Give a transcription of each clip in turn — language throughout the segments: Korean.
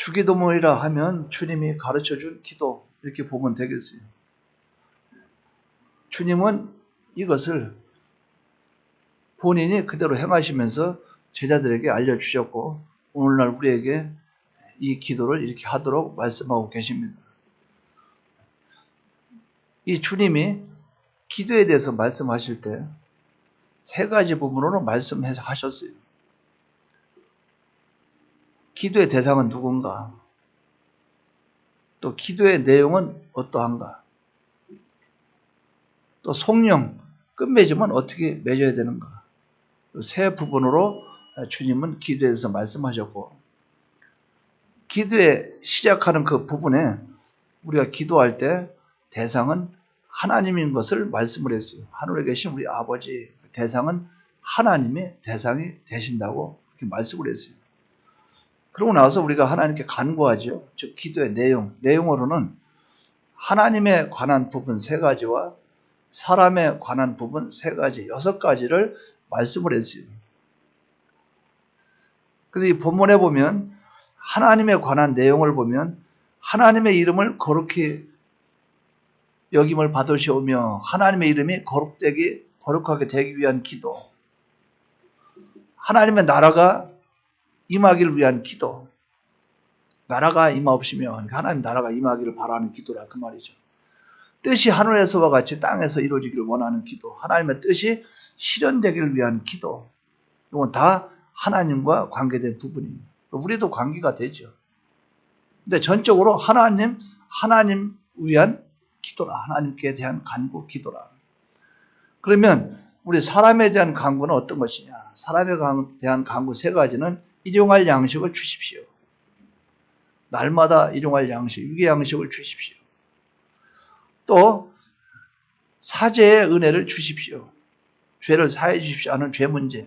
주기도문이라 하면 주님이 가르쳐준 기도 이렇게 보면 되겠어요. 주님은 이것을 본인이 그대로 행하시면서 제자들에게 알려주셨고 오늘날 우리에게 이 기도를 이렇게 하도록 말씀하고 계십니다. 이 주님이 기도에 대해서 말씀하실 때 세 가지 부분으로 말씀하셨어요. 기도의 대상은 누군가? 또 기도의 내용은 어떠한가? 또 성령, 끝맺음은 어떻게 맺어야 되는가? 세 부분으로 주님은 기도에 대해서 말씀하셨고 기도에 시작하는 그 부분에 우리가 기도할 때 대상은 하나님인 것을 말씀을 했어요. 하늘에 계신 우리 아버지 대상은 하나님의 대상이 되신다고 그렇게 말씀을 했어요. 그러고 나서 우리가 하나님께 간구하죠. 즉 기도의 내용으로는 하나님에 관한 부분 세 가지와 사람에 관한 부분 세 가지, 6가지를 말씀을 했어요. 그래서 이 본문에 보면 하나님에 관한 내용을 보면 하나님의 이름을 거룩히 여김을 받으시오며 하나님의 이름이 거룩하게 되기 위한 기도, 하나님의 나라가 임하기를 위한 기도, 나라가 임하옵시면 하나님 나라가 임하기를 바라는 기도라 그 말이죠. 뜻이 하늘에서와 같이 땅에서 이루어지기를 원하는 기도, 하나님의 뜻이 실현되기를 위한 기도, 이건 다 하나님과 관계된 부분입니다. 우리도 관계가 되죠. 근데 전적으로 하나님 위한 기도라, 하나님께 대한 간구 기도라. 그러면 우리 사람에 대한 간구는 어떤 것이냐? 사람에 대한 간구 세 가지는 일용할 양식을 주십시오. 날마다 일용할 양식, 유괴 양식을 주십시오. 또 사죄의 은혜를 주십시오. 죄를 사해 주십시오 하는 죄 문제,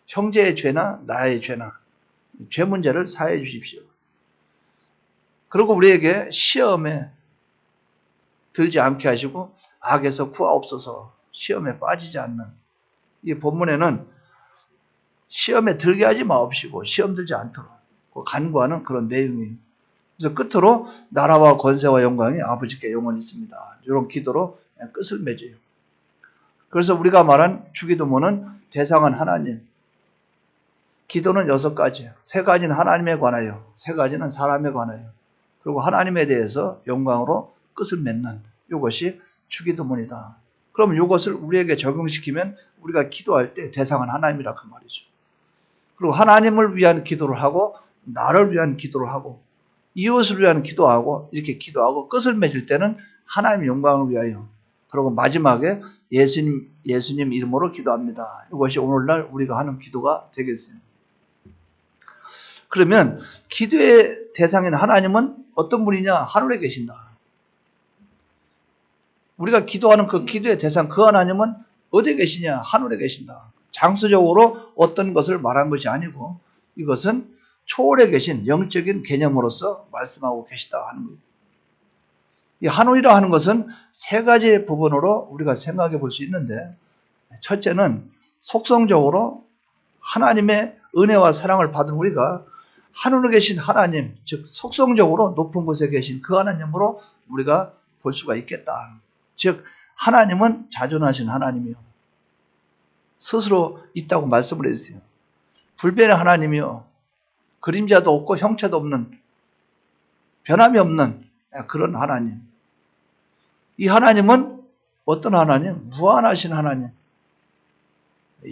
형제의 죄나 나의 죄나 죄 문제를 사해 주십시오. 그리고 우리에게 시험에 들지 않게 하시고 악에서 구하옵소서, 시험에 빠지지 않는, 이 본문에는 시험에 들게 하지 마옵시고 시험 들지 않도록 간구하는 그런 내용이에요. 그래서 끝으로 나라와 권세와 영광이 아버지께 영원히 있습니다. 이런 기도로 끝을 맺어요. 그래서 우리가 말한 주기도문은 대상은 하나님, 기도는 6가지, 3가지는 하나님에 관하여, 3가지는 사람에 관하여, 그리고 하나님에 대해서 영광으로 끝을 맺는 이것이 주기도문이다. 그럼 이것을 우리에게 적용시키면 우리가 기도할 때 대상은 하나님이라 그 말이죠. 그리고 하나님을 위한 기도를 하고 나를 위한 기도를 하고 이웃을 위한 기도하고 이렇게 기도하고 끝을 맺을 때는 하나님의 영광을 위하여, 그리고 마지막에 예수님 이름으로 기도합니다. 이것이 오늘날 우리가 하는 기도가 되겠어요. 그러면 기도의 대상인 하나님은 어떤 분이냐? 하늘에 계신다. 우리가 기도하는 그 기도의 대상, 그 하나님은 어디에 계시냐? 하늘에 계신다. 장소적으로 어떤 것을 말한 것이 아니고 이것은 초월에 계신 영적인 개념으로서 말씀하고 계시다 하는 거예요. 이 하늘이라 하는 것은 3가지 부분으로 우리가 생각해 볼 수 있는데, 첫째는 속성적으로 하나님의 은혜와 사랑을 받은 우리가 하늘에 계신 하나님, 즉 속성적으로 높은 곳에 계신 그 하나님으로 우리가 볼 수가 있겠다. 즉 하나님은 자존하신 하나님이요, 스스로 있다고 말씀을 해주세요. 불변의 하나님이요, 그림자도 없고 형체도 없는, 변함이 없는 그런 하나님. 이 하나님은 어떤 하나님? 무한하신 하나님.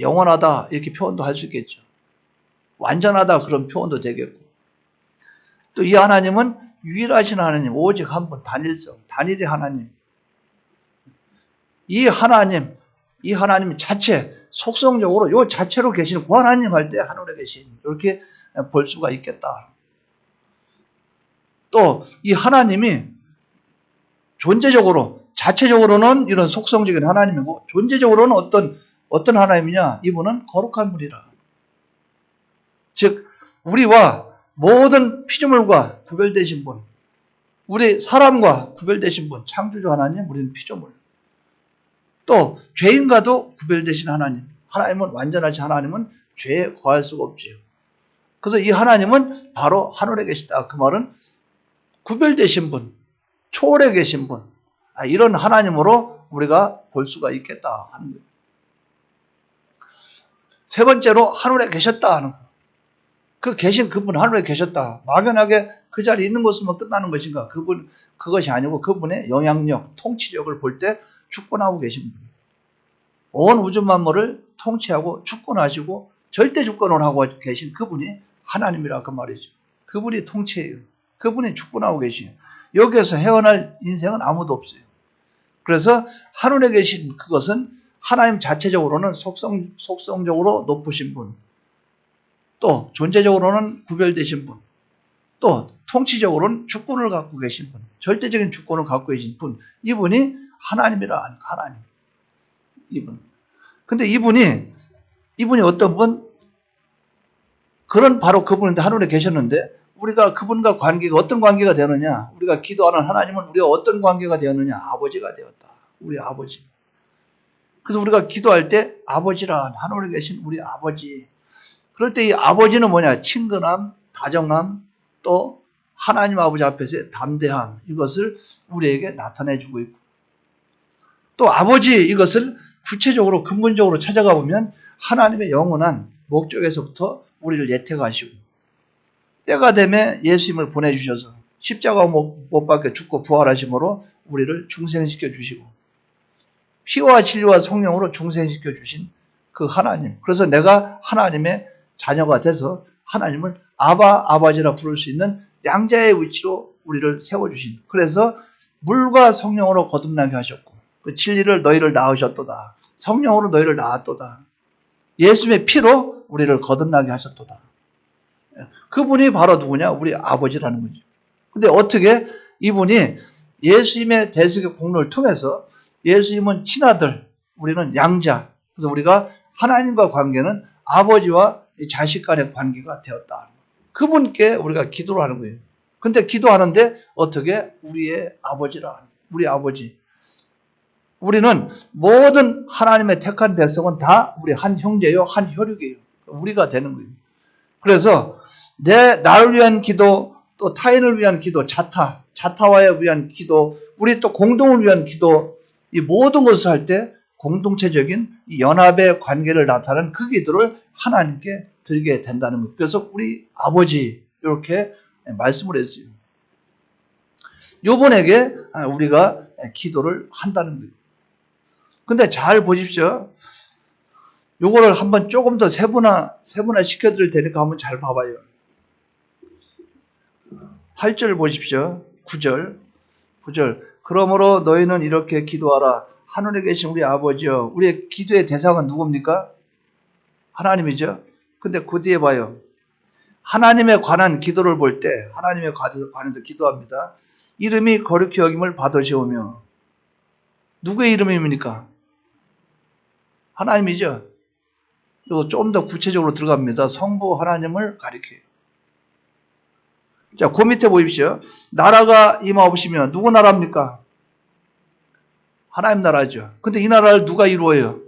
영원하다 이렇게 표현도 할 수 있겠죠. 완전하다 그런 표현도 되겠고, 또 이 하나님은 유일하신 하나님, 오직 한 분, 단일성, 단일의 하나님. 이 하나님 자체, 속성적으로 이 자체로 계신 그 하나님 할 때 하늘에 계신, 이렇게 볼 수가 있겠다. 또 이 하나님이 존재적으로, 자체적으로는 이런 속성적인 하나님이고 존재적으로는 어떤 하나님이냐? 이분은 거룩한 분이라. 즉 우리와 모든 피조물과 구별되신 분, 우리 사람과 구별되신 분, 창조주 하나님, 우리는 피조물. 또 죄인과도 구별되신 하나님, 하나님은 완전하신 하나님은 죄에 거할 수가 없지요. 그래서 이 하나님은 바로 하늘에 계시다. 그 말은 구별되신 분, 초월해 계신 분, 이런 하나님으로 우리가 볼 수가 있겠다 하는 거예요. 세 번째로 하늘에 계셨다 하는 거예요. 그 계신 그분 하늘에 계셨다. 막연하게 그 자리에 있는 것으로만 끝나는 것인가? 그것이 아니고 그분의 영향력, 통치력을 볼 때 주권하고 계신 분. 온 우주 만물을 통치하고 주권하시고 절대 주권을 하고 계신 그분이 하나님이라 그 말이죠. 그분이 통치해요. 그분이 주권하고 계시요. 여기에서 헤어날 인생은 아무도 없어요. 그래서 하늘에 계신 그것은 하나님 자체적으로는 속성적으로 높으신 분, 또 존재적으로는 구별되신 분, 또 통치적으로는 주권을 갖고 계신 분, 절대적인 주권을 갖고 계신 분, 이분이 하나님이라 하나님. 이분. 근데 이분이 어떤 분? 바로 그분인데 하늘에 계셨는데 우리가 그분과 관계가 어떤 관계가 되느냐? 우리가 기도하는 하나님은 우리가 어떤 관계가 되느냐? 아버지가 되었다. 우리 아버지. 그래서 우리가 기도할 때 아버지라 하늘에 계신 우리 아버지. 그럴 때 이 아버지는 뭐냐? 친근함, 다정함, 또 하나님 아버지 앞에서의 담대함. 이것을 우리에게 나타내주고 있고. 또 아버지 이것을 구체적으로 근본적으로 찾아가 보면 하나님의 영원한 목적에서부터 우리를 예택하시고 때가 되면 예수님을 보내주셔서 십자가 못 박혀 죽고 부활하심으로 우리를 중생시켜 주시고 피와 진리와 성령으로 중생시켜 주신 그 하나님. 그래서 내가 하나님의 자녀가 돼서 하나님을 아버지라 부를 수 있는 양자의 위치로 우리를 세워주신. 그래서 물과 성령으로 거듭나게 하셨고 그 진리를 너희를 낳으셨도다. 성령으로 너희를 낳았도다. 예수님의 피로 우리를 거듭나게 하셨도다. 그분이 바로 누구냐? 우리 아버지라는 거죠. 근데 어떻게 이분이 예수님의 대속의 공로를 통해서 예수님은 친아들, 우리는 양자. 그래서 우리가 하나님과 관계는 아버지와 자식 간의 관계가 되었다. 그분께 우리가 기도를 하는 거예요. 근데 기도하는데 어떻게? 우리의 아버지라. 우리 아버지. 우리는 모든 하나님의 택한 백성은 다 우리 한 형제요, 한 혈육이에요. 우리가 되는 거예요. 그래서 나를 위한 기도, 또 타인을 위한 기도, 자타와에 위한 기도, 우리 또 공동을 위한 기도, 이 모든 것을 할 때 공동체적인 연합의 관계를 나타내는 그 기도를 하나님께 드리게 된다는 거예요. 그래서 우리 아버지 이렇게 말씀을 했어요. 요분에게 우리가 기도를 한다는 거예요. 근데 잘 보십시오. 요거를 한번 조금 더 세분화 시켜드릴 테니까 한번 잘 봐봐요. 8절 보십시오. 9절. 그러므로 너희는 이렇게 기도하라. 하늘에 계신 우리 아버지여. 우리의 기도의 대상은 누굽니까? 하나님이죠. 근데 그 뒤에 봐요. 하나님에 관한 기도를 볼 때 하나님에 관해서 기도합니다. 이름이 거룩히 여김을 받으시오며. 누구의 이름입니까? 하나님이죠. 그리고 좀 더 구체적으로 들어갑니다. 성부 하나님을 가리켜요. 자, 그 밑에 보십시오. 나라가 임하옵시며. 누구 나라입니까? 하나님 나라죠. 근데 이 나라를 누가 이루어요?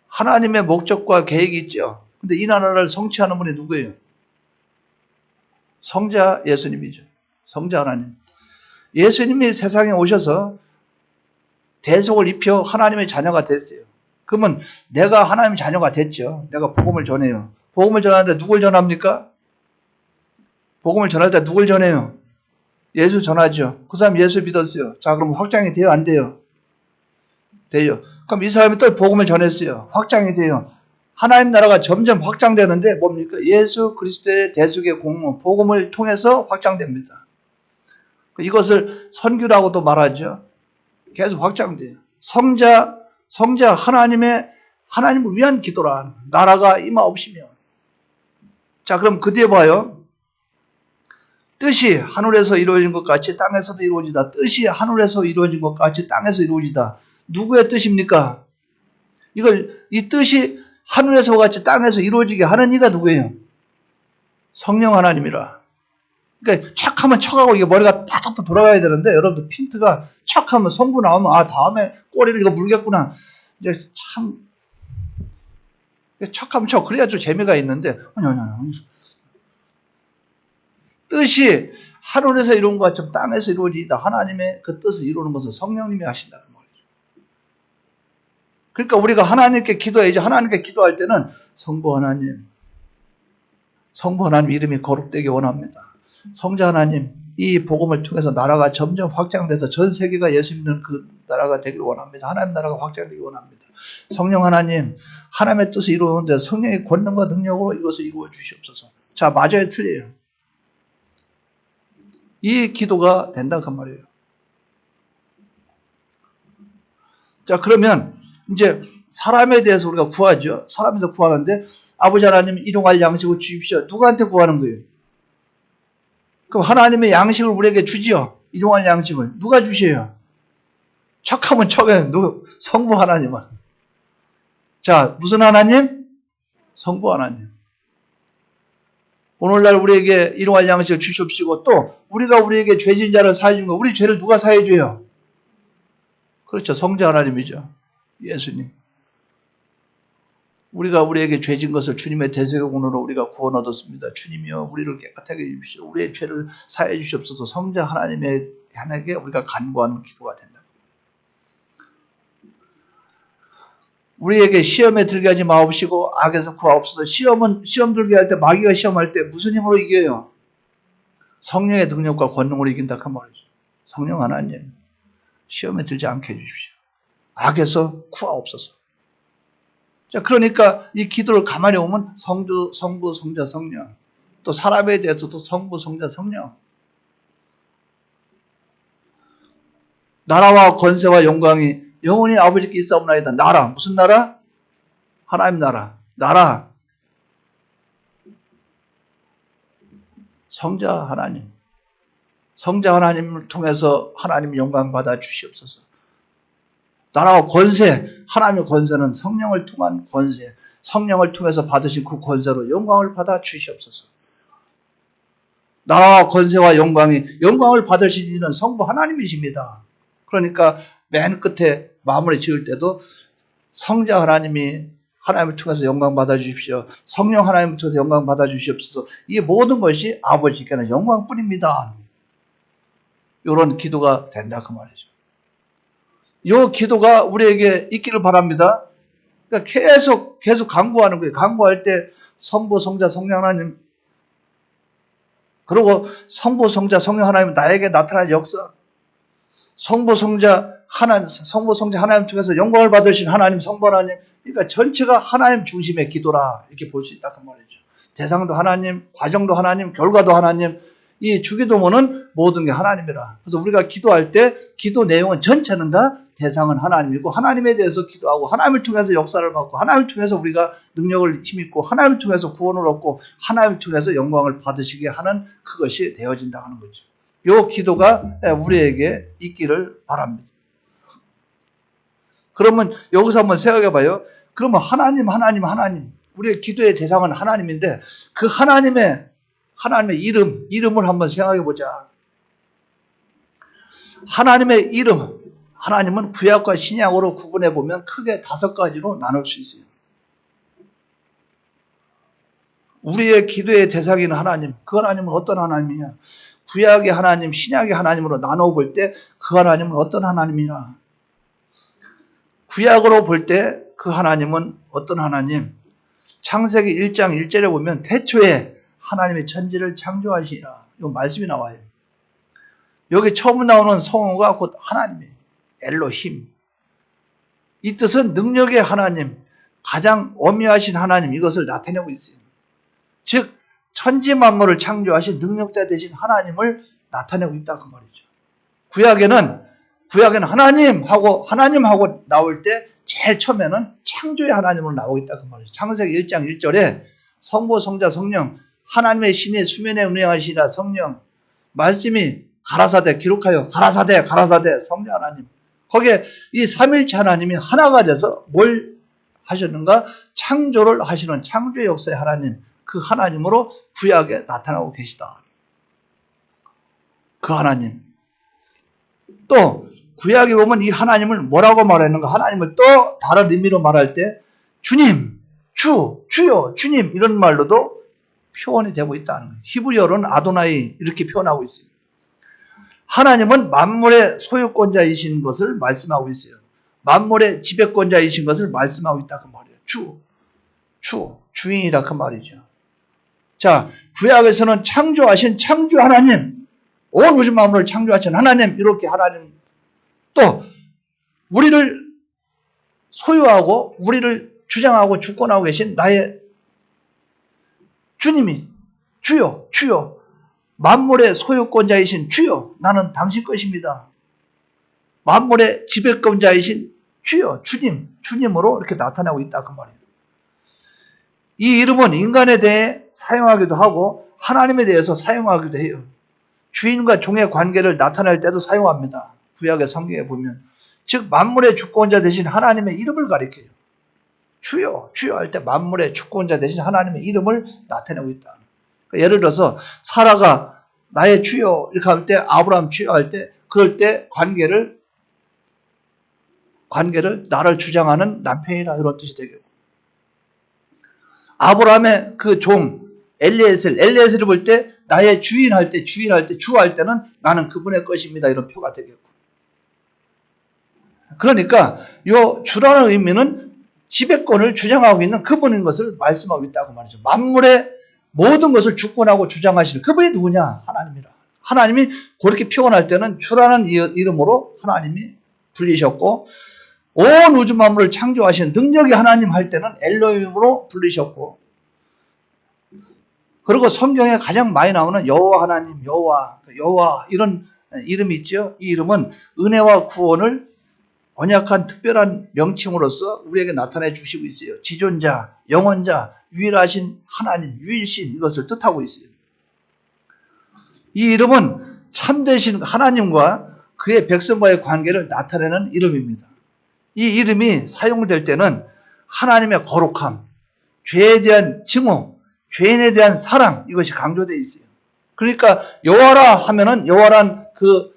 하나님의 목적과 계획이 있죠. 근데 이 나라를 성취하는 분이 누구예요? 성자 예수님이죠. 성자 하나님. 예수님이 세상에 오셔서 대속을 입혀 하나님의 자녀가 됐어요. 그러면 내가 하나님의 자녀가 됐죠. 내가 복음을 전해요. 복음을 전하는데 누굴 전합니까? 복음을 전할 때 누굴 전해요? 예수 전하죠. 그 사람 예수 믿었어요. 자, 그럼 확장이 돼요? 안 돼요? 돼요. 그럼 이 사람이 또 복음을 전했어요. 확장이 돼요. 하나님 나라가 점점 확장되는데 뭡니까? 예수 그리스도의 대속의 공로, 복음을 통해서 확장됩니다. 이것을 선교라고도 말하죠. 계속 확장돼요. 성자 하나님을 위한 기도라. 나라가 임하옵시며. 자, 그럼 그 뒤에 봐요. 뜻이 하늘에서 이루어진 것 같이 땅에서도 이루어지다. 뜻이 하늘에서 이루어진 것 같이 땅에서 이루어지다. 누구의 뜻입니까? 이 뜻이 하늘에서 같이 땅에서 이루어지게 하는 이가 누구예요? 성령 하나님이라. 그러니까 촥 하면 척하고 이게 머리가 탁탁 돌아가야 되는데 여러분들 핀트가 촥 하면 성부 나오면 다음에 꼬리를 이거 물겠구나. 이제 참 척하면 척. 그래야 좀 재미가 있는데, 뜻이 하늘에서 이룬 것처럼 땅에서 이루어지다. 하나님의 그 뜻을 이루는 것은 성령님이 하신다는 말이죠. 그러니까 우리가 하나님께 기도해야지. 하나님께 기도할 때는 성부 하나님 이름이 거룩되기 원합니다. 성자 하나님, 이 복음을 통해서 나라가 점점 확장돼서 전 세계가 예수 믿는 그 나라가 되길 원합니다. 하나님 나라가 확장되기 원합니다. 성령 하나님, 하나님의 뜻을 이루는데 성령의 권능과 능력으로 이것을 이루어 주시옵소서. 자, 맞아요, 틀려요? 이 기도가 된다 그 말이에요. 자, 그러면 이제 사람에 대해서 우리가 구하죠. 사람에서 구하는데 아버지 하나님 일용할 양식을 주십시오. 누구한테 구하는 거예요? 그럼 하나님의 양식을 우리에게 주지요. 일용할 양식을. 누가 주셔요? 척하면 척해. 성부 하나님은. 자, 무슨 하나님? 성부 하나님. 오늘날 우리에게 일용할 양식을 주십시오. 또 우리가 우리에게 죄진 자를 사해 준 거. 우리 죄를 누가 사해 줘요? 그렇죠. 성자 하나님이죠. 예수님. 우리가 우리에게 죄진 것을 주님의 대속으로 우리가 구원 얻었습니다. 주님이여 우리를 깨끗하게 해주십시오. 우리의 죄를 사해 주시옵소서. 성자 하나님에게 우리가 간구하는 기도가 된다. 우리에게 시험에 들게 하지 마옵시고 악에서 구하옵소서. 시험 들게 할 때 마귀가 시험할 때 무슨 힘으로 이겨요? 성령의 능력과 권능으로 이긴다 그 말이죠. 성령 하나님 시험에 들지 않게 해주십시오. 악에서 구하옵소서. 자, 그러니까 이 기도를 가만히 보면 성부, 성자, 성령. 또 사람에 대해서도 성부, 성자, 성령. 나라와 권세와 영광이 영원히 아버지께 있사옵나이다. 나라. 무슨 나라? 하나님 나라. 나라. 성자 하나님. 성자 하나님을 통해서 하나님 영광 받아 주시옵소서. 나라와 권세, 하나님의 권세는 성령을 통한 권세, 성령을 통해서 받으신 그 권세로 영광을 받아 주시옵소서. 나라와 권세와 영광을 받으신 이는 성부 하나님이십니다. 그러니까 맨 끝에 마무리 지을 때도 성자 하나님이 하나님을 통해서 영광 받아 주십시오. 성령 하나님을 통해서 영광 받아 주시옵소서. 이 모든 것이 아버지께는 영광뿐입니다. 이런 기도가 된다 그 말이죠. 이 기도가 우리에게 있기를 바랍니다. 그러니까 계속 간구하는 거예요. 간구할 때 성부, 성자, 성령 하나님, 그리고 성부, 성자, 성령 하나님 나에게 나타날 역사, 성부, 성자 하나님 통해서 영광을 받으신 하나님, 성부 하나님, 그러니까 전체가 하나님 중심의 기도라 이렇게 볼 수 있다 그 말이죠. 대상도 하나님, 과정도 하나님, 결과도 하나님. 이 주기도문은 모든 게 하나님이라. 그래서 우리가 기도할 때 기도 내용은 전체는 다 대상은 하나님이고 하나님에 대해서 기도하고 하나님을 통해서 역사를 받고 하나님을 통해서 우리가 능력을 힘입고 하나님을 통해서 구원을 얻고 하나님을 통해서 영광을 받으시게 하는 그것이 되어진다 하는 거죠. 이 기도가 우리에게 있기를 바랍니다. 그러면 여기서 한번 생각해 봐요. 그러면 하나님. 우리의 기도의 대상은 하나님인데 그 하나님의 이름을 한번 생각해 보자. 하나님의 이름. 하나님은 구약과 신약으로 구분해 보면 크게 5가지로 나눌 수 있어요. 우리의 기도의 대상인 하나님. 그 하나님은 어떤 하나님이냐? 구약의 하나님, 신약의 하나님으로 나눠 볼 때 그 하나님은 어떤 하나님이냐? 구약으로 볼 때 그 하나님은 어떤 하나님? 창세기 1장 1절에 보면 태초에 하나님의 천지를 창조하시라. 이 말씀이 나와요. 여기 처음 나오는 성어가 곧 하나님이에요. 엘로힘. 이 뜻은 능력의 하나님, 가장 엄미하신 하나님, 이것을 나타내고 있어요. 즉 천지 만물을 창조하신 능력자 되신 하나님을 나타내고 있다 그 말이죠. 구약에는 하나님하고 나올 때 제일 처음에는 창조의 하나님으로 나오고 있다 그 말이죠. 창세기 1장 1절에 성부, 성자, 성령, 하나님의 신이 수면에 운행하시라 성령, 말씀이 가라사대 기록하여 가라사대 성자 하나님. 거기에 이 삼일체 하나님이 하나가 돼서 뭘 하셨는가? 창조를 하시는 창조의 역사의 하나님, 그 하나님으로 구약에 나타나고 계시다. 그 하나님. 또 구약에 보면 이 하나님을 뭐라고 말했는가? 하나님을 또 다른 의미로 말할 때 주님 주여, 주님 이런 말로도 표현이 되고 있다는 거예요. 히브리어로는 아도나이 이렇게 표현하고 있어요. 하나님은 만물의 소유권자이신 것을 말씀하고 있어요. 만물의 지배권자이신 것을 말씀하고 있다 그 말이에요. 주인이라 그 말이죠. 자, 구약에서는 창조하신 창조 하나님, 온 우주 만물을 창조하신 하나님, 이렇게 하나님, 또 우리를 소유하고 우리를 주장하고 주권하고 계신 나의 주님이 주여 만물의 소유권자이신 주여, 나는 당신 것입니다. 만물의 지배권자이신 주여, 주님으로 이렇게 나타나고 있다 그 말이에요. 이 이름은 인간에 대해 사용하기도 하고 하나님에 대해서 사용하기도 해요. 주인과 종의 관계를 나타낼 때도 사용합니다. 구약의 성경에 보면. 즉 만물의 주권자 되신 하나님의 이름을 가리켜요. 주여 할 때 만물의 주권자 되신 하나님의 이름을 나타내고 있다. 그러니까 예를 들어서 사라가 나의 주여 이렇게 할 때, 아브라함 주여 할 때, 그럴 때 관계를 나를 주장하는 남편이라 이런 뜻이 되겠고, 아브라함의 그 종 엘리에셀을 볼 때 나의 주인 할 때, 주 할 때는 나는 그분의 것입니다 이런 표가 되겠고. 그러니까 요 주라는 의미는 지배권을 주장하고 있는 그분인 것을 말씀하고 있다고 말이죠. 만물의 모든 것을 주권하고 주장하시는 그분이 누구냐? 하나님이라. 하나님이 그렇게 표현할 때는 주라는 이름으로 하나님이 불리셨고, 온 우주 만물을 창조하신 능력의 하나님 할 때는 엘로힘으로 불리셨고, 그리고 성경에 가장 많이 나오는 여호와 하나님, 여호와 이런 이름이 있죠. 이 이름은 은혜와 구원을 언약한 특별한 명칭으로서 우리에게 나타내 주시고 있어요. 지존자, 영원자, 유일하신 하나님, 유일신 이것을 뜻하고 있어요. 이 이름은 참되신 하나님과 그의 백성과의 관계를 나타내는 이름입니다. 이 이름이 사용될 때는 하나님의 거룩함, 죄에 대한 증오, 죄인에 대한 사랑 이것이 강조되어 있어요. 그러니까 여호와라 하면은 여호와란 그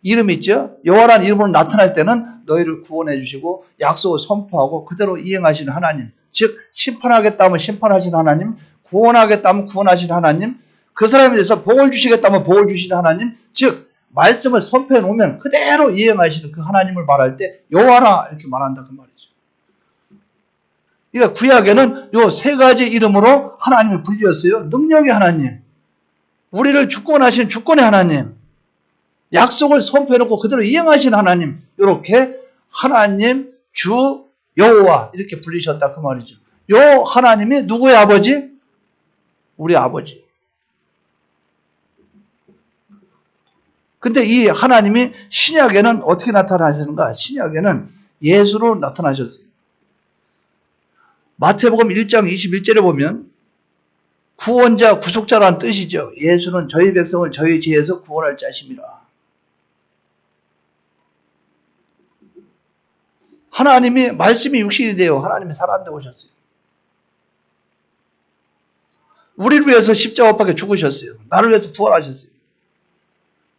이름 있죠? 여호와란 이름으로 나타날 때는 너희를 구원해 주시고 약속을 선포하고 그대로 이행하시는 하나님, 즉 심판하겠다 하면 심판하시는 하나님, 구원하겠다 하면 구원하시는 하나님, 그 사람에 대해서 복을 주시겠다 하면 복을 주시는 하나님, 즉 말씀을 선포해 놓으면 그대로 이행하시는 그 하나님을 말할 때 여호와라 이렇게 말한다 그 말이죠. 그러니까 구약에는 요 세 가지 이름으로 하나님을 불리었어요. 능력의 하나님, 우리를 주권하신 주권의 하나님, 약속을 선포해놓고 그대로 이행하신 하나님, 이렇게 하나님, 주, 여호와 이렇게 불리셨다 그 말이죠. 요 하나님이 누구의 아버지? 우리 아버지. 근데 이 하나님이 신약에는 어떻게 나타나시는가? 신약에는 예수로 나타나셨어요. 마태복음 1장 21절에 보면 구원자, 구속자라는 뜻이죠. 예수는 저희 백성을 저희 죄에서 구원할 자심이라. 하나님이 말씀이 육신이 되어 하나님이 사람 되어 오셨어요. 우리를 위해서 십자가 못 박혀 죽으셨어요. 나를 위해서 부활하셨어요.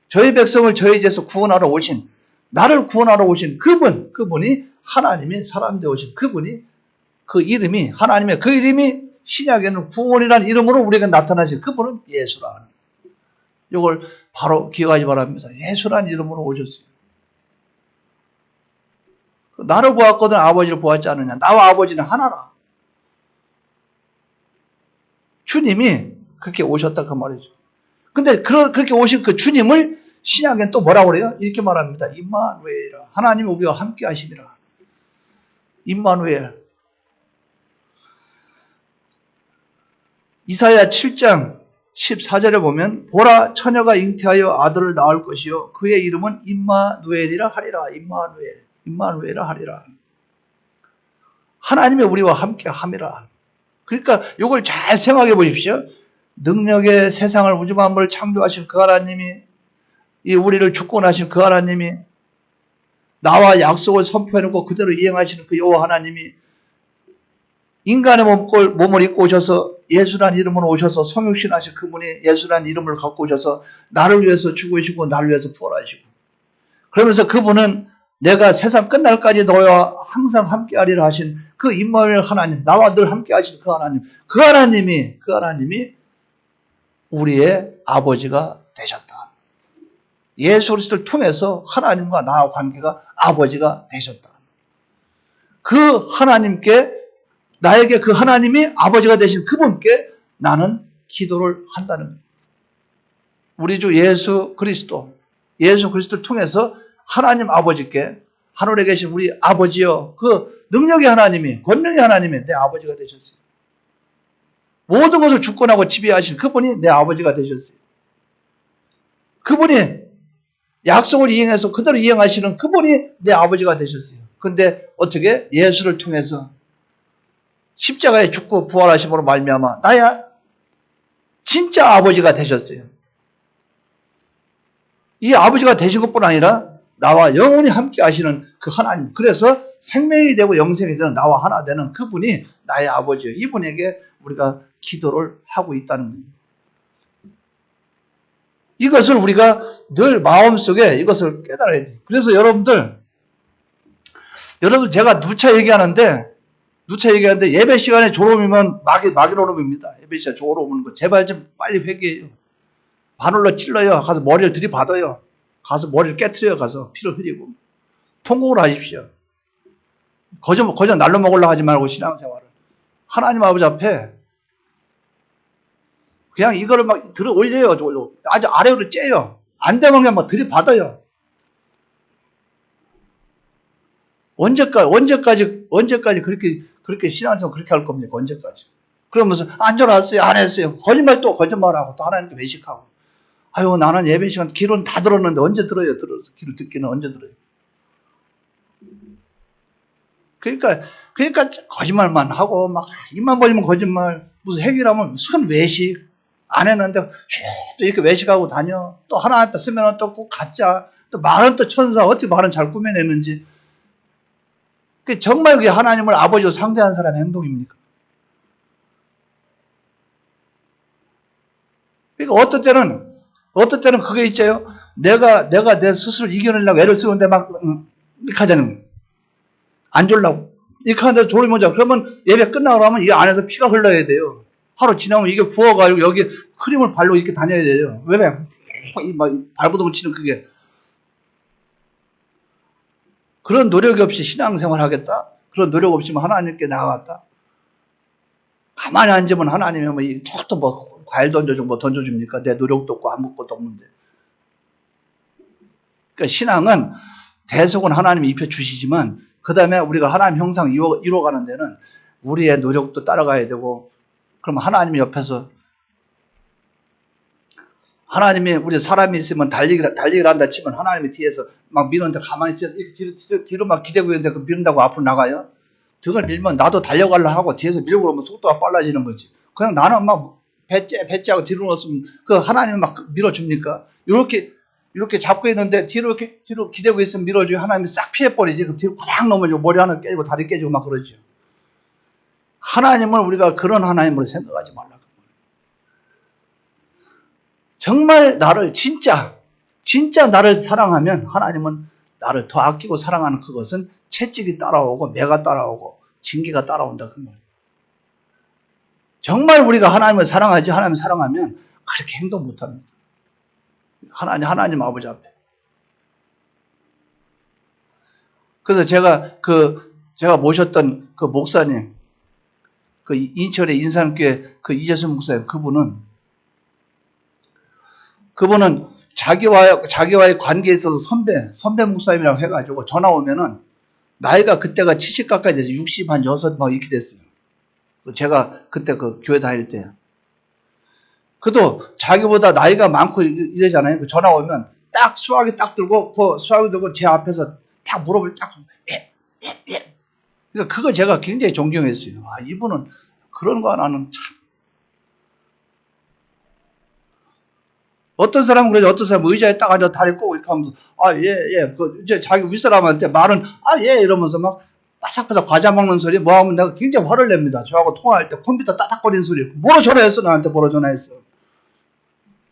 저희 백성을 저희 죄에서 구원하러 오신, 나를 구원하러 오신 그분이 하나님이 사람 되어 오신 그분이, 그 이름이, 하나님의 그 이름이 신약에는 구원이라는 이름으로 우리에게 나타나신 그분은 예수라는, 이걸 바로 기억하지 바랍니다. 예수라는 이름으로 오셨어요. 나를 보았거든 아버지를 보았지 않느냐. 나와 아버지는 하나라. 주님이 그렇게 오셨다 그 말이죠. 근데 그렇게 오신 그 주님을 신약엔 또 뭐라고 그래요? 이렇게 말합니다. 임마누엘이라. 하나님이 우리와 함께 하심이라. 임마누엘. 이사야 7장 14절에 보면 보라 처녀가 잉태하여 아들을 낳을 것이요 그의 이름은 임마누엘이라 하리라. 임마누엘이라 하리라. 하나님이 우리와 함께 함이라. 그러니까 이걸 잘 생각해 보십시오. 능력의 세상을 우주 만물을 창조하신 그 하나님이, 이 우리를 주권하신 그 하나님이, 나와 약속을 선포해놓고 그대로 이행하시는 그 여호와 하나님이 인간의 몸을 입고 오셔서 예수란 이름으로 오셔서 성육신하신 그분이 예수란 이름을 갖고 오셔서 나를 위해서 죽으시고 나를 위해서 부활하시고, 그러면서 그분은 내가 세상 끝날까지 너와 항상 함께하리라 하신 그 임마누엘 하나님, 나와 늘 함께 하시는 그 하나님, 그 하나님이 우리의 아버지가 되셨다. 예수 그리스도를 통해서 하나님과 나와 관계가 아버지가 되셨다. 그 하나님께, 나에게 그 하나님이 아버지가 되신 그분께 나는 기도를 한다는 거예요. 우리 주 예수 그리스도를 통해서 하나님 아버지께, 하늘에 계신 우리 아버지여, 그 능력의 하나님이, 권능의 하나님이 내 아버지가 되셨어요. 모든 것을 주권하고 지배하신 그분이 내 아버지가 되셨어요. 그분이 약속을 이행해서 그대로 이행하시는 그분이 내 아버지가 되셨어요. 근데 어떻게? 예수를 통해서 십자가에 죽고 부활하심으로 말미암아 나야 진짜 아버지가 되셨어요. 이 아버지가 되신 것뿐 아니라 나와 영원히 함께 하시는 그 하나님, 그래서 생명이 되고 영생이 되는 나와 하나 되는 그분이 나의 아버지예요. 이분에게 우리가 기도를 하고 있다는 겁니다. 이것을 우리가 늘 마음속에 이것을 깨달아야 돼요. 그래서 여러분 제가 누차 얘기하는데 예배 시간에 졸음이면 마귀노름입니다. 예배 시간에 졸음은 거. 제발 좀 빨리 회개해요. 바늘로 찔러요. 가서 머리를 들이받아요. 가서 머리를 깨트려요. 가서 피를 흘리고. 통곡을 하십시오. 거저 날로 먹으려고 하지 말고 신앙생활을. 하나님 아버지 앞에 그냥 이거를 막 들어 올려요. 아주 아래로 째요. 안 되면 그냥 막 들이받아요. 언제까지 그렇게 신앙생활 그렇게 할 겁니까? 언제까지? 그러면서 안 졸았어요. 안 했어요. 거짓말하고 또 하나님께 외식하고. 아유, 나는 예배 시간 기도는 다 들었는데 언제 들어요? 기도 듣기는 언제 들어요? 그러니까 거짓말만 하고 막 입만 벌리면 거짓말, 무슨 해결하면 무슨 외식 안 했는데 또 이렇게 외식하고 다녀. 또 하나님 앞에 쓰면 또 꼭 가짜. 또 말은 또 천사. 어떻게 말은 잘 꾸며내는지. 정말 그게 하나님을 아버지로 상대하는 사람의 행동입니까? 그러니까 어떤 때는 그게 있죠. 내가 내 스스로 이겨내려고 애를 쓰는데 막 이렇게 하자는, 안 졸라고 이렇게 하는데 졸으면 자. 그러면 예배 끝나고 하면 이 안에서 피가 흘러야 돼요. 하루 지나면 이게 부어가지고 여기 크림을 바르고 이렇게 다녀야 돼요. 왜? 막 발버둥 치는 그게. 그런 노력이 없이 신앙생활 하겠다? 그런 노력 없이 하나님께 나아갔다? 가만히 앉으면 하나님이 턱도 과일 던져줍니까? 내 노력도 없고 아무것도 없는데. 그러니까 신앙은 대속은 하나님이 입혀주시지만, 그 다음에 우리가 하나님 형상 이루어가는 데는 우리의 노력도 따라가야 되고, 그럼 하나님이 옆에서, 하나님이 우리 사람이 있으면 달리기를 한다 치면 하나님이 뒤에서 막 미는데 가만히 이렇게 뒤로 막 기대고 있는데 그 미는다고 앞으로 나가요? 등을 밀면 나도 달려가려 하고 뒤에서 밀고 그러면 속도가 빨라지는 거지. 그냥 나는 막 배째하고 뒤로 넣었으면 그 하나님은 막 밀어줍니까? 이렇게 잡고 있는데 뒤로 기대고 있으면 밀어줘요. 하나님이 싹 피해버리지. 그럼 뒤로 꽉 넘어지고 머리 하나 깨지고 다리 깨지고 막 그러죠. 하나님을 우리가 그런 하나님으로 생각하지 말라고. 정말 나를 진짜 나를 사랑하면 하나님은 나를 더 아끼고 사랑하는 그것은 채찍이 따라오고 매가 따라오고 징계가 따라온다 그 말이에요. 정말 우리가 하나님을 사랑하면 그렇게 행동 못합니다. 하나님 아버지 앞에. 그래서 제가 모셨던 그 목사님, 그 인천의 인산교회 그 이재수 목사님, 그분은 자기와의 관계에 있어서 선배 목사님이라고 해가지고 전화 오면은 나이가 그때가 70 가까이 돼서 60 한 6 막 이렇게 됐어요. 제가 그때 그 교회 다닐 때. 그도 자기보다 나이가 많고 이러잖아요. 그 전화 오면 딱 수화기 딱 들고 제 앞에서 딱 무릎을 딱 그러니까 그거 제가 굉장히 존경했어요. 아, 이분은 그런 거 나는 참. 어떤 사람은 그러죠. 어떤 사람은 의자에 딱 앉아 다리 꼬고 이렇게 하면서 이제 자기 윗사람한테 말은 이러면서 막 바삭바삭 과자 먹는 소리 뭐 하면 내가 굉장히 화를 냅니다. 저하고 통화할 때 컴퓨터 따닥거리는 소리. 뭐로 전화했어? 나한테 뭐로 전화했어?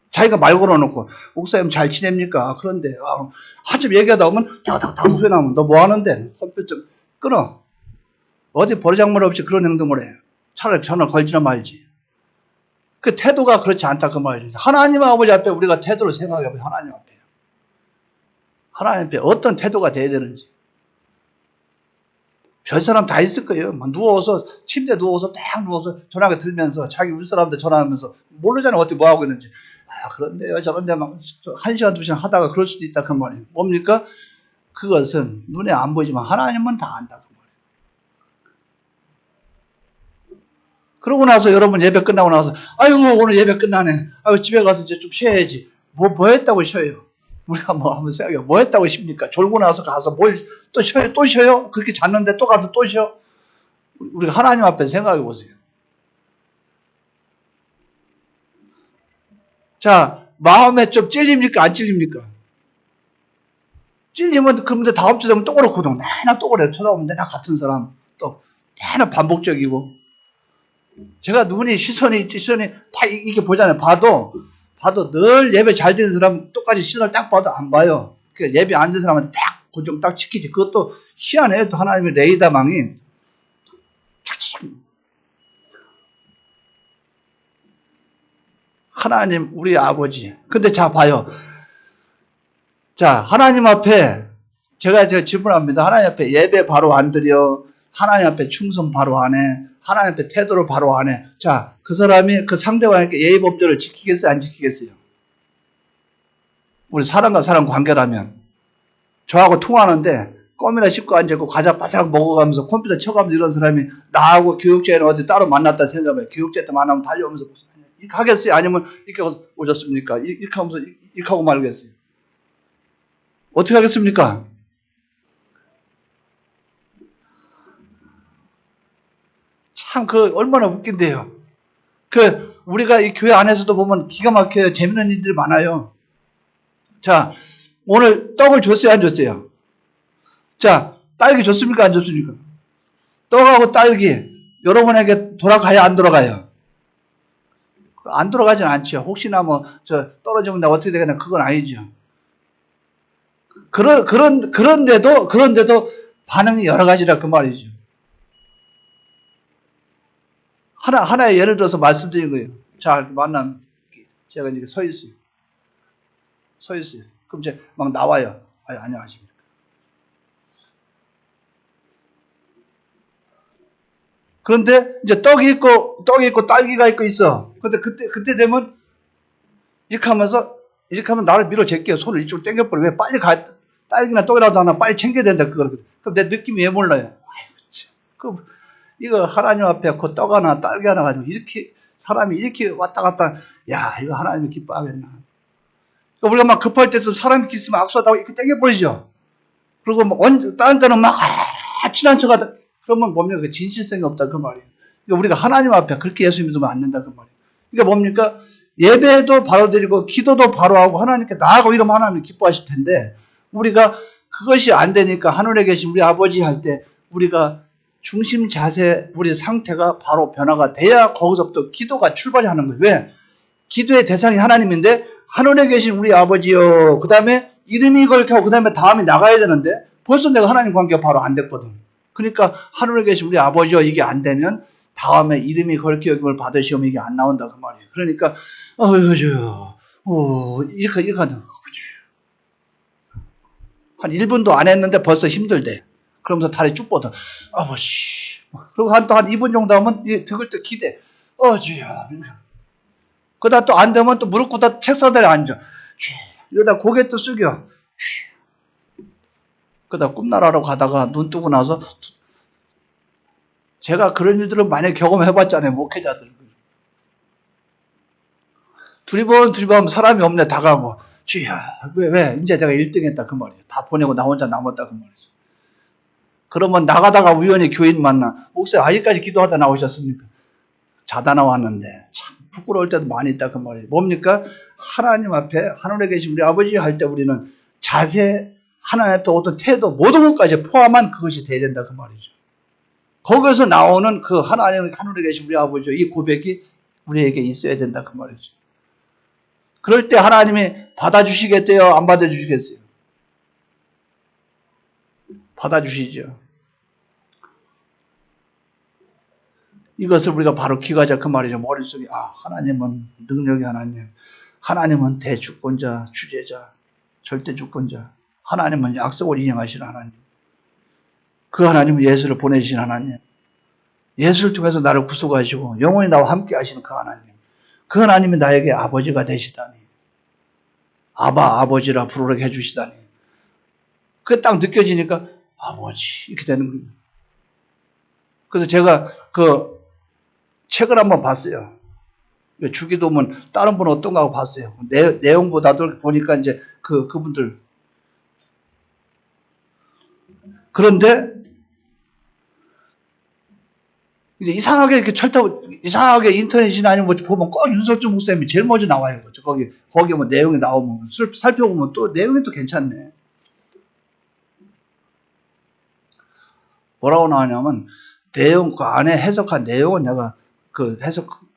자기가 말 걸어놓고 목사님 잘 지냅니까? 그런데 한참 얘기하다 보면 닥닥닥 소리 나면 너 뭐 하는데? 컴퓨터 끊어. 어디 버르장머리 없이 그런 행동을 해요. 차라리 전화 걸지나 말지. 그 태도가 그렇지 않다 그 말이죠. 하나님 아버지 앞에 우리가 태도를 생각해보면 하나님 앞에. 하나님 앞에 어떤 태도가 돼야 되는지. 별 사람 다 있을 거예요. 막 누워서 침대에 누워서 딱 누워서 전화기 들면서 자기 우리 사람한테 전화하면서 모르잖아요. 어떻게 뭐 하고 있는지. 아 그런데요 저런데 막 1시간 2시간 하다가 그럴 수도 있다 그 말이에요. 뭡니까? 그것은 눈에 안 보이지만 하나님은 다 안다 그 말이에요. 그러고 나서 여러분 예배 끝나고 나서 아이고 오늘 예배 끝나네. 아이고 집에 가서 이제 좀 쉬어야지. 뭐 했다고 쉬어요? 우리가 뭐 한번 생각해요. 뭐 했다고 쉽니까? 졸고 나서 가서 뭘 또 쉬어요? 또 쉬어요? 그렇게 잤는데 또 가서 또 쉬어? 우리가 하나님 앞에 생각해 보세요. 자, 마음에 좀 찔립니까? 안 찔립니까? 찔리면 그런데 다음 주 되면 또 그렇거든. 내나 또 그래. 쳐다보면 내나 같은 사람. 또 내나 반복적이고. 제가 눈이 시선이 다 이렇게 보잖아요. 봐도 늘 예배 잘 되는 사람 똑같이 시선을 딱 봐도 안 봐요. 그러니까 예배 안 되는 사람한테 딱 고정 딱 지키지. 그것도 희한해요. 또 하나님의 레이더망이 착착. 하나님 우리 아버지. 근데 자 봐요. 자 하나님 앞에 제가 질문합니다. 하나님 앞에 예배 바로 안 드려. 하나님 앞에 충성 바로 안 해. 하나님 앞에 태도를 바로 안 해. 자, 그 사람이 그 상대방에게 예의 법대로 지키겠어요? 안 지키겠어요? 우리 사람과 사람 관계라면 저하고 통화하는데 껌이나 씹고 앉아있고 과자 바삭 먹어가면서 컴퓨터 쳐가면서 이런 사람이 나하고 교육자에는 어디 따로 만났다 생각해요. 교육자 때 만나면 달려오면서 무슨 이렇게 하겠어요? 아니면 이렇게 오셨습니까? 이렇게 하면서 이렇게 하고 말겠어요? 어떻게 하겠습니까? 참 얼마나 웃긴데요. 우리가 이 교회 안에서도 보면 기가 막혀요. 재밌는 일들이 많아요. 자, 오늘 떡을 줬어요? 안 줬어요? 자, 딸기 줬습니까? 안 줬습니까? 떡하고 딸기, 여러분에게 돌아가요? 안 돌아가요? 안 돌아가진 않죠. 혹시나 떨어지면 나 어떻게 되겠나? 그건 아니죠. 그런데도 반응이 여러 가지라 그 말이죠. 하나의 예를 들어서 말씀드린 거예요. 자, 만나면 제가 이제 서 있어요. 그럼 이제 막 나와요. 안녕하십니까. 그런데 이제 떡이 있고 딸기가 있고 있어. 근데 그때 되면 이렇게 하면 나를 밀어제껴요. 손을 이쪽으로 당겨버려. 왜 빨리 딸기나 떡이라도 하나 빨리 챙겨야 된다. 그럼 내 느낌이 왜 몰라요? 아이고, 참. 이거 하나님 앞에 그 떡 하나 딸기 하나 가지고 이렇게 사람이 이렇게 왔다 갔다 야 이거 하나님이 기뻐하겠나. 우리가 막 급할 때 사람이 있으면 악수하다고 이렇게 당겨버리죠. 그리고 다른 때는 막 친한 척하다 그러면 뭡니까? 진실성이 없다 그 말이에요. 그러니까 우리가 하나님 앞에 그렇게 예수 믿으면 안 된다 그 말이에요. 그러니까 뭡니까? 예배도 바로 드리고 기도도 바로 하고 하나님께 나아가고 이러면 하나님 기뻐하실 텐데 우리가 그것이 안 되니까 하늘에 계신 우리 아버지 할 때 우리가 중심 자세 우리 상태가 바로 변화가 돼야 거기서부터 기도가 출발이 하는 거예요. 왜? 기도의 대상이 하나님인데 하늘에 계신 우리 아버지요. 그 다음에 이름이 걸켜고 그 다음에 다음이 나가야 되는데 벌써 내가 하나님 관계가 바로 안 됐거든. 그러니까 하늘에 계신 우리 아버지요. 이게 안 되면 다음에 이름이 걸켜 여김을 받으시오면 이게 안 나온다 그 말이에요. 그러니까 이렇게 하는 한 1분도 안 했는데 벌써 힘들대. 그러면서 다리 쭉 뻗어. 아버지. 그리고 한 2분 정도 하면 등을 또 기대. 주야. 그러다 또 안 되면 또 무릎 꿇다 책상에 앉아. 이러다 고개 또 숙여. 그러다 꿈나라로 가다가 눈 뜨고 나서 제가 그런 일들을 많이 경험해봤잖아요. 목회자들. 두리번 사람이 없네. 다 가고. 주야. 왜? 이제 내가 1등 했다. 그 말이죠. 다 보내고 나 혼자 남았다. 그 말이죠. 그러면 나가다가 우연히 교인 만나. 목사님 아직까지 기도하다 나오셨습니까? 자다 나왔는데 참 부끄러울 때도 많이 있다 그 말이에요. 뭡니까? 하나님 앞에 하늘에 계신 우리 아버지 할 때 우리는 자세 하나님 앞에 어떤 태도 모든 것까지 포함한 그것이 돼야 된다 그 말이죠. 거기서 나오는 그 하나님 하늘에 계신 우리 아버지 이 고백이 우리에게 있어야 된다 그 말이죠. 그럴 때 하나님이 받아주시겠대요? 안 받아주시겠어요? 받아주시죠. 이것을 우리가 바로 기가자 그 말이죠. 머릿속에 하나님은 능력의 하나님, 하나님은 대주권자, 주제자, 절대주권자, 하나님은 약속을 이행하시는 하나님, 그 하나님은 예수를 보내신 하나님, 예수를 통해서 나를 구속하시고 영원히 나와 함께 하시는 그 하나님, 그 하나님이 나에게 아버지가 되시다니, 아버지라 부르게 해주시다니, 그게 딱 느껴지니까 아버지 이렇게 되는 거예요. 그래서 제가 그 책을 한번 봤어요. 주기도문 다른 분은 어떤가 하고 봤어요. 내용보다도 보니까 이제 그분들. 그런데 이제 이상하게 이렇게 이상하게 인터넷이나 아니면 뭐 보면 꼭 윤석준 목사님이 제일 먼저 나와요. 거기 뭐 내용이 나오면 살펴보면 또 내용이 또 괜찮네. 뭐라고 나오냐면 내용 그 안에 해석한 내용은 내가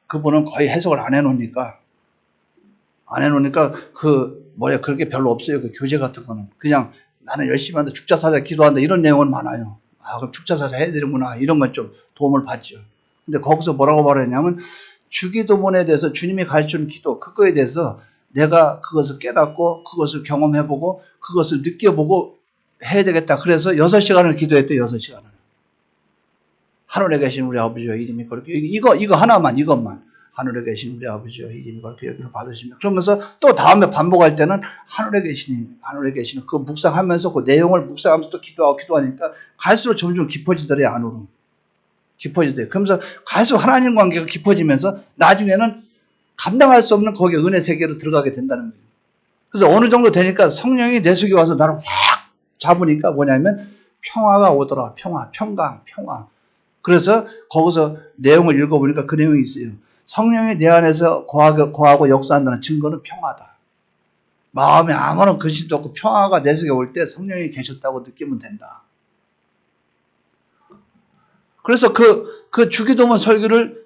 그분은 거의 해석을 안 해놓으니까 그렇게 별로 없어요. 그 교재 같은 거는 그냥 나는 열심히 한다, 죽자사자 기도한다 이런 내용은 많아요. 그럼 죽자사자 해야 되는구나 이런 건 좀 도움을 받죠. 근데 거기서 뭐라고 말했냐면 주기도문에 대해서 주님이 가르치는 기도 그거에 대해서 내가 그것을 깨닫고 그것을 경험해보고 그것을 느껴보고 해야 되겠다. 그래서 6시간을 기도했대. 6시간을. 하늘에 계신 우리 아버지여 이름이 거룩히 이거 하나만 이것만 하늘에 계신 우리 아버지여 이름이 거룩히 여기를 받으시며 그러면서 또 다음에 반복할 때는 하늘에 계시는 그 묵상하면서 그 내용을 묵상하면서 또 기도하니까 갈수록 점점 깊어지더래. 안으로 깊어지더래. 그러면서 갈수록 하나님 관계가 깊어지면서 나중에는 감당할 수 없는 거기에 은혜 세계로 들어가게 된다는 거예요. 그래서 어느 정도 되니까 성령이 내 속에 와서 나를 확 잡으니까 뭐냐면 평화가 오더라. 평강. 그래서 거기서 내용을 읽어보니까 그 내용이 있어요. 성령이 내 안에서 거하고 역사한다는 증거는 평화다. 마음에 아무런 근심도 없고 평화가 내 속에 올 때 성령이 계셨다고 느끼면 된다. 그래서 그 주기도문 설교를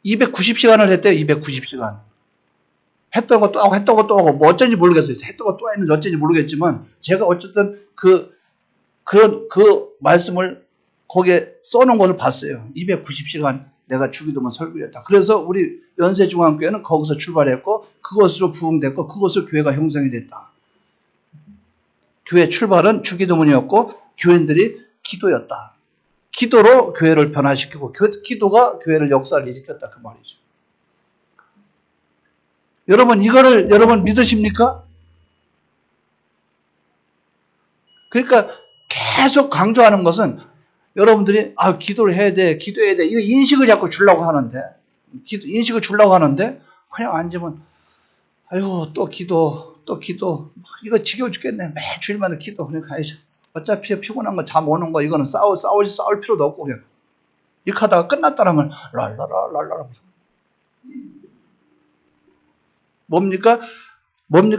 290시간을 했대요. 290시간. 했던 거 또 하고 뭐 어쩐지 모르겠어요. 했던 거 또 했는지 어쩐지 모르겠지만 제가 어쨌든 그 말씀을 거기에 써놓은 것을 봤어요. 290시간 내가 주기도문 설교를 했다. 그래서 우리 연세중앙교회는 거기서 출발했고 그것으로 부흥됐고 그것으로 교회가 형성이 됐다. 교회 출발은 주기도문이었고 교인들이 기도였다. 기도로 교회를 변화시키고 기도가 교회를 역사를 일으켰다. 그 말이죠. 여러분 이거를 여러분 믿으십니까? 그러니까 계속 강조하는 것은 여러분들이 기도를 해야 돼, 기도해야 돼. 이거 인식을 자꾸 주려고 하는데 인식을 주려고 하는데 그냥 앉으면 아이고 또 기도 이거 지겨워 죽겠네. 매 주일마다 기도 그냥 가야지. 어차피 피곤한 거 잠 오는 거 이거는 싸울 필요도 없고 그냥 이렇게 하다가 끝났다라면 랄라라 뭡니까?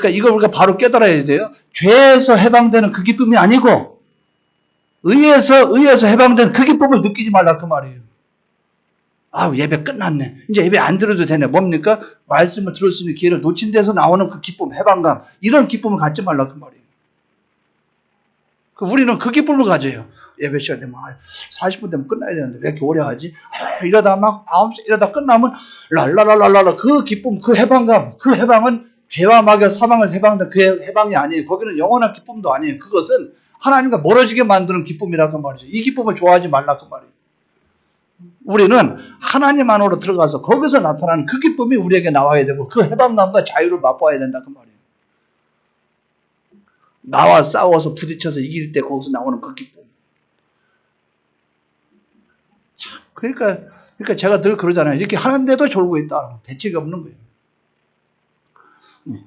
이걸 우리가 바로 깨달아야 돼요. 죄에서 해방되는 그 기쁨이 아니고 의에서 해방된 그 기쁨을 느끼지 말라 그 말이에요. 예배 끝났네. 이제 예배 안 들어도 되네. 뭡니까? 말씀을 들을 수 있는 기회를 놓친 데서 나오는 그 기쁨, 해방감 이런 기쁨을 갖지 말라 그 말이에요. 우리는 그 기쁨을 가져요. 예배 시간 되면 40분 되면 끝나야 되는데 왜 이렇게 오래 하지? 이러다 막 9시 이러다 끝나면 랄라랄랄라 그 기쁨, 그 해방감, 그 해방은 죄와 마귀와 사망에서 해방된 그 해방이 아니에요. 거기는 영원한 기쁨도 아니에요. 그것은 하나님과 멀어지게 만드는 기쁨이라고 말이죠. 이 기쁨을 좋아하지 말라 그 말이에요. 우리는 하나님 안으로 들어가서 거기서 나타나는 그 기쁨이 우리에게 나와야 되고 그 해방감과 자유를 맛보아야 된다 그 말이에요. 나와 싸워서 부딪혀서 이길 때 거기서 나오는 그 기쁨. 참, 그러니까 제가 늘 그러잖아요. 이렇게 하는데도 졸고 있다. 대책이 없는 거예요.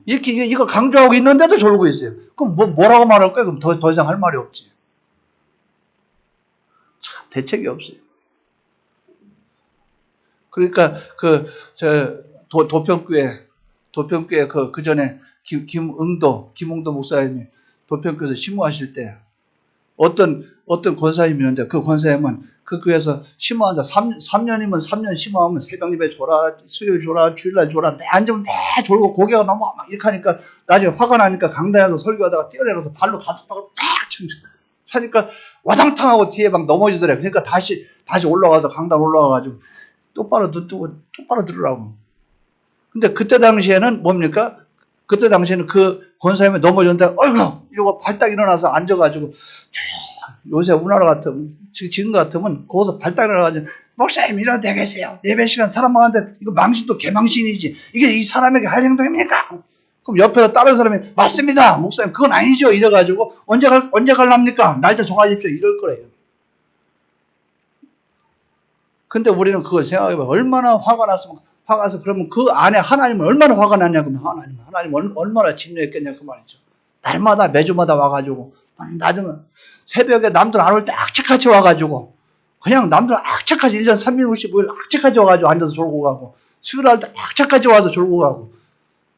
이렇게 이거 강조하고 있는데도 졸고 있어요. 그럼 뭐라고 말할 거예요? 그럼 더 이상 할 말이 없지. 참 대책이 없어요. 그러니까 도평교회 그 전에 김웅도 목사님이 도평교회에서 심호하실 때 어떤 권사님이 있는데 그 권사님은 그 교회에서 심호한다. 3년이면 3년 심호하면 새벽 예배 줘라, 수요일 줘라, 주일날 줘라. 매 앉으면 매 졸고 고개가 너무 막 이렇게 하니까 나중에 화가 나니까 강단에서 설교하다가 뛰어내려서 발로 가슴팍을 팍 치면서 하니까 와당탕하고 뒤에 막 넘어지더래. 그러니까 다시 올라가서 강단 올라가가지고 똑바로 들으라고. 근데 그때 당시에는 뭡니까? 그때 당시에는 그 권사님이 넘어졌는데, 어이구! 이러고 발딱 일어나서 앉아가지고, 요새 우리나라 같으면, 지금 같으면, 거기서 발딱 일어나가지고, 목사님, 일어나 되겠어요. 예배 시간 사람 많은데, 이거 망신도 개망신이지. 이게 이 사람에게 할 행동입니까? 그럼 옆에서 다른 사람이, 맞습니다. 목사님, 그건 아니죠. 이래가지고, 언제 갈랍니까? 날짜 정하십시오. 이럴 거래요. 근데 우리는 그걸 생각해봐. 얼마나 화가 나서 그러면 그 안에 하나님은 얼마나 화가 났냐. 그러면 하나님 얼마나 진노했겠냐. 그 말이죠. 날마다 매주마다 와가지고 나중에 새벽에 남들 안 올 때 악착같이 와가지고 그냥 남들 악착같이 1년 365일 악착같이 와가지고 앉아서 졸고 가고 수요일 날 때 악착같이 와서 졸고 가고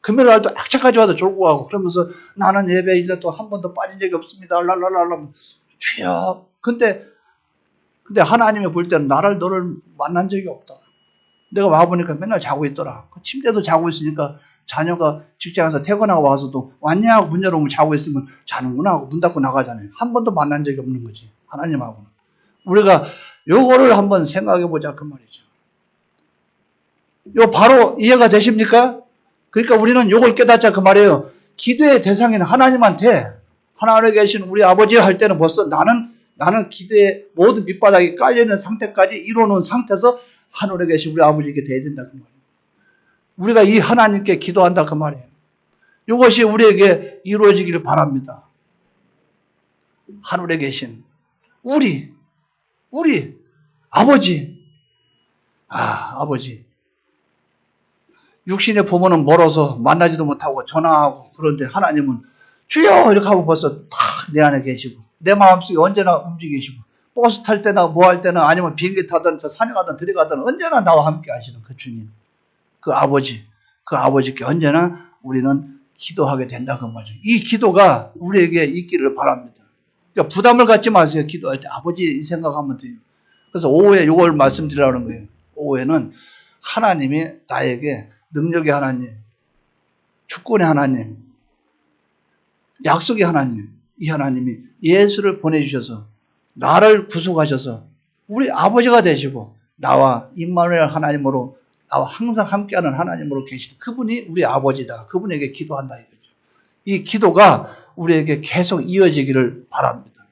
금요일 날 때 악착같이 와서 졸고 가고 그러면서 나는 예배 1년 동안 한 번도 빠진 적이 없습니다. 랄랄랄라 주여. 근데 하나님이 볼 때는 너를 만난 적이 없다. 내가 와보니까 맨날 자고 있더라. 침대도 자고 있으니까 자녀가 직장에서 퇴근하고 와서도 왔냐 하고 문 열어보면 자고 있으면 자는구나 하고 문 닫고 나가잖아요. 한 번도 만난 적이 없는 거지. 하나님하고는. 우리가 요거를 한번 생각해 보자 그 말이죠. 요 바로 이해가 되십니까? 그러니까 우리는 요걸 깨닫자 그 말이에요. 기도의 대상인 하나님한테 하나님에 계신 우리 아버지 할 때는 벌써 나는 기도의 모든 밑바닥이 깔려있는 상태까지 이뤄놓은 상태에서 하늘에 계신 우리 아버지에게 돼야 된다 그 말이에요. 우리가 이 하나님께 기도한다 그 말이에요. 이것이 우리에게 이루어지기를 바랍니다. 하늘에 계신 우리 아버지. 아버지. 육신의 부모는 멀어서 만나지도 못하고 전화하고 그런데 하나님은 주여 이렇게 하고 벌써 다 내 안에 계시고 내 마음속에 언제나 움직이시고 버스 탈 때나 뭐 할 때나 아니면 비행기 타든 산에 가든 들에 가든 언제나 나와 함께 하시는 그 주님, 그 아버지께 언제나 우리는 기도하게 된다 그 말이죠. 이 기도가 우리에게 있기를 바랍니다. 그러니까 부담을 갖지 마세요. 기도할 때 아버지 이 생각하면 돼요. 그래서 오후에 이걸 말씀드리려는 거예요. 오후에는 하나님이 나에게 능력의 하나님, 주권의 하나님, 약속의 하나님, 이 하나님이 예수를 보내주셔서 나를 구속하셔서 우리 아버지가 되시고 나와 임마누엘 하나님으로 나와 항상 함께하는 하나님으로 계신 그분이 우리 아버지다. 그분에게 기도한다 이거죠. 이 기도가 우리에게 계속 이어지기를 바랍니다.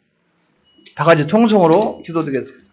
다 같이 통성으로 기도드리겠습니다.